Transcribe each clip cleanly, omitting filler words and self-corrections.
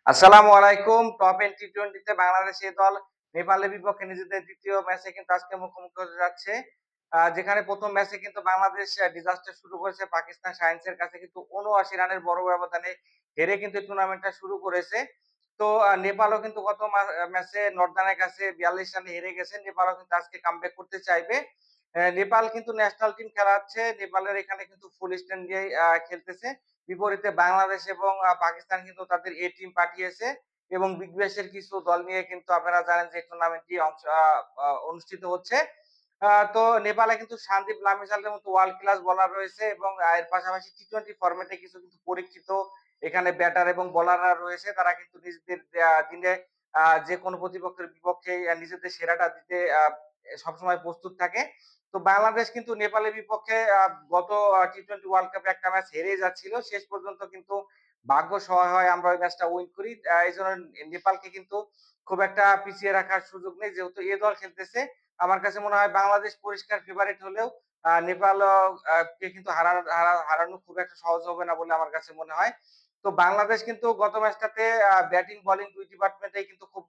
আসসালামু আলাইকুম। Top and টি-20 তে বাংলাদেশের দল নেপালের বিপক্ষে নিজেদের ২য় ম্যাচে কিন্তু আজকে মুখোমুখি হতে যাচ্ছে। যেখানে ১ম ম্যাচে কিন্তু বাংলাদেশ ডিজাস্টার শুরু করেছে পাকিস্তান শাহিনসের কাছে কিন্তু ৭৯ রানের বড় ব্যবধানে হেরে কিন্তু টুর্নামেন্টটা শুরু করেছে। তো নেপালও কিন্তু গত ম্যাচে নর্দানের কাছে ৪২ রানে হেরে গেছে। নেপালও কিন্তু আজকে কামব্যাক করতে চাইবে। নেপাল কিন্তু ন্যাশনাল টিম খেলাচ্ছে। নেপালের এখানে কিন্তু ফুল স্ট্যান্ড দিয়েই খেলতেছে। বিপরীতে বাংলাদেশ এবং পাকিস্তান কিন্তু তাদের এ টিম পাঠিয়েছে এবং বিগ ব্যাশের কিছু দল নিয়ে কিন্তু আপনারা জানেন যে টুর্নামেন্টটি অংশ আ আ অনুষ্ঠিত হচ্ছে। তো নেপালে কিন্তু সন্দীপ লামিছালের মতো ওয়ার্ল্ড ক্লাস বোলার রয়েছে এবং এর পাশাপাশি টি-20 ফরম্যাটে কিছু কিন্তু পরীক্ষিত এখানে ব্যাটার এবং বোলাররা রয়েছে। তারা কিন্তু নিজেদের দিনে যেকোনো প্রতিপক্ষের বিপক্ষেই নিজেদের সেরাটা দিতে সবসময় প্রস্তুত থাকে। তো বাংলাদেশ কিন্তু নেপালের বিপক্ষে গত টি-20 ওয়ার্ল্ড কাপে একটা ম্যাচ হেরেই যাচ্ছিল। শেষ পর্যন্ত কিন্তু ভাগ্য সহায় হয় আমরা ওই ম্যাচটা উইন করি। এজন্য নেপালকে কিন্তু খুব একটা পিছিয়ে রাখার সুযোগ নেই। যেহেতু এ দল খেলতেছে, আমার কাছে মনে হয় বাংলাদেশ পরিষ্কার ফেভারিট হলেও নেপাল কে কিন্তু হারানো খুব একটা সহজ হবে না বলে আমার কাছে মনে হয়। তো বাংলাদেশ কিন্তু গত ম্যাচটাতে ব্যাটিং, বোলিং ২ ডিপার্টমেন্টেই কিন্তু খুব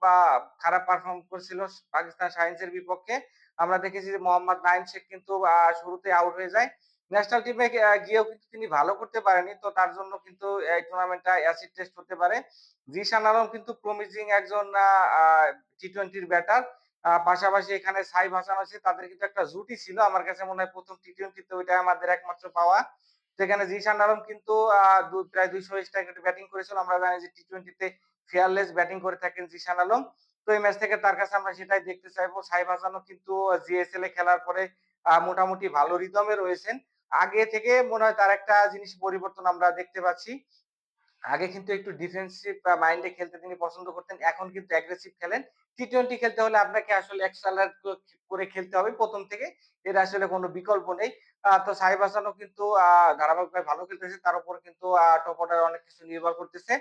খারাপ পারফর্ম করেছিল পাকিস্তান শাহিনসের বিপক্ষে। আমরা দেখেছি যে মোহাম্মদ নাঈম শেখ কিন্তু শুরুতেই আউট হয়ে যায়। ন্যাশনাল টিমে গিয়েও কিন্তু তিনি ভালো করতে পারেনি। তো তার জন্য কিন্তু এই টুর্নামেন্টটা অ্যাসিড টেস্ট হতে পারে। জিশান আলম কিন্তু প্রমিজিং একজন আ আ টি-20 র ব্যাটার। পাশাপাশি এখানে সাইফ হাসান আছে। তাদের কিন্তু একটা জুটি ছিল। আমার কাছে মনে হয় ১ম টি-20 তে ওইটাই আমাদের একমাত্র পাওয়া। সেখানে জিশান আলম কিন্তু প্রায় ২০০ স্ট্রাইক রেটে ব্যাটিং করেছিল। আমরা জানি যে টি-20 তে ফিয়ারলেস ব্যাটিং করে থাকেন জিশান আলম। তো এই ম্যাচ থেকে তার কাছে আমরা সেটাই দেখতে চাইবো। সাইফ হাসানও কিন্তু জিএসএল এ খেলার পরে মোটামুটি ভালো রিদমে রয়েছেন। আগে থেকে মনে হয় তার একটা জিনিস পরিবর্তন আমরা দেখতে পাচ্ছি। আগে কিন্তু একটু ডিফেন্সিভ মাইন্ডে খেলতে তিনি পছন্দ করতেন। এখন কিন্তু অ্যাগ্রেসিভ খেলেন। টি-20 খেলতে হলে আপনাকে আসলে এক্সালারেট করে খেলতে হবে ১ম থেকে। এর আসলে কোনো বিকল্প নেই। তো সাইফ হাসানও কিন্তু ধারাবাহিকভাবে ভালো খেলতেছে। তার উপর কিন্তু টপ অর্ডার অনেক কিছু নির্ভর করতেছে।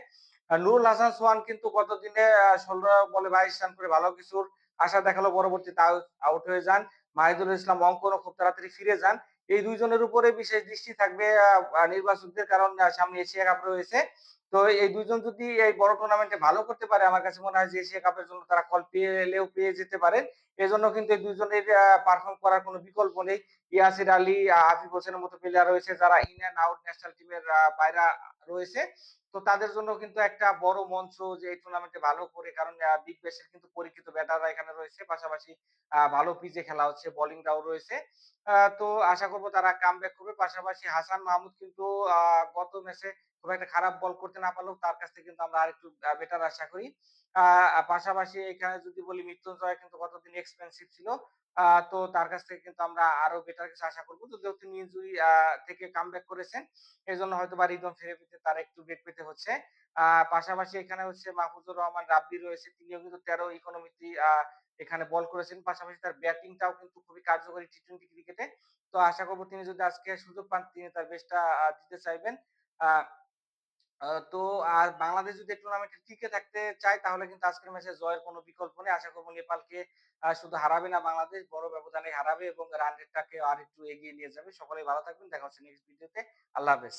নুরুল হাসান সোহান কিন্তু গতদিনে ১৬ বলে ২২ রান করে ভালো কিছুর আশা দেখালো। পরবর্তীতে আউট হয়ে যান। মাহিদুল ইসলাম অঙ্কনও খুব তাড়াতাড়ি ফিরে যান। এই ২ জনের উপরে বিশেষ দৃষ্টি থাকবে নির্বাচকদের কারণ সামনে এশিয়া কাপ রয়েছে। তো এই ২ জন যদি এই বড় টুর্নামেন্টে ভালো করতে পারে আমার কাছে মনে হয় যে এশিয়া কাপের জন্য তারা কল পেলেও পেয়ে যেতে পারেন। এজন্য কিন্তু এই ২ জনের পারফর্ম করার কোনো বিকল্প নেই। ইয়াসির আলী, আফিফ হোসেনের মতো প্লেয়ার রয়েছে যারা ইন অ্যান্ড আউট ন্যাশনাল টিমের পায়রা রয়েছে। তো তাদের জন্য কিন্তু একটা বড় মঞ্চ যে এই টুর্নামেন্টে ভালো করে কারণ বিগ ব্যাশের কিন্তু পরীক্ষিত ব্যাটাররা এখানে রয়েছে। পাশাপাশি ভালো পিচে খেলা হচ্ছে, বোলিংটাও রয়েছে। তো আশা করব তারা কামব্যাক করবে। পাশাপাশি হাসান মাহমুদ কিন্তু আ গত ম্যাচে খুব একটা খারাপ বল করতে না পারলেও তার কাছ থেকে কিন্তু আমরা আরেকটু বেটার আশা করি। আ পাশাপাশি এখানে যদি বলি মৃত্যুঞ্জয় কিন্তু গতদিন এক্সপেন্সিভ ছিল। তো তার কাছ থেকে কিন্তু আমরা আরো বেটার কিছু আশা করব। যদিও তিনি ইনজুরি থেকে কামব্যাক করেছেন। এজন্য হয়তোবা রিদম ফিরে পেতে তার একটু বেগ পেতে হচ্ছে। আ পাশাপাশি এখানে হচ্ছে মাহফুজুর রহমান রাব্বি রয়েছে। তিনিও কিন্তু ১৩ ইকোনমিতে এখানে বল করেছেন। পাশাপাশি তার ব্যাটিংটাও কিন্তু খুবই কার্যকরী টি-20 ক্রিকেটে। তো আশা করব তিনি যদি আজকে সুযোগ পান তিনি তার বেস্টটা দিতে চাইবেন। আ তো আর বাংলাদেশ যদি টুর্নামেন্টে টিকে থাকতে চায় তাহলে কিন্তু আজকের ম্যাচে জয়ের কোনো বিকল্প নেই। আশা করব নেপালকে শুধু হারাবে না বাংলাদেশ, বড় ব্যবধানে হারাবে এবং রান রেটটাকে আরেকটু এগিয়ে নিয়ে যাবে। সকলেই ভালো থাকবেন। দেখা হচ্ছে নেক্সট ভিডিওতে। আল্লাহ হাফেজ।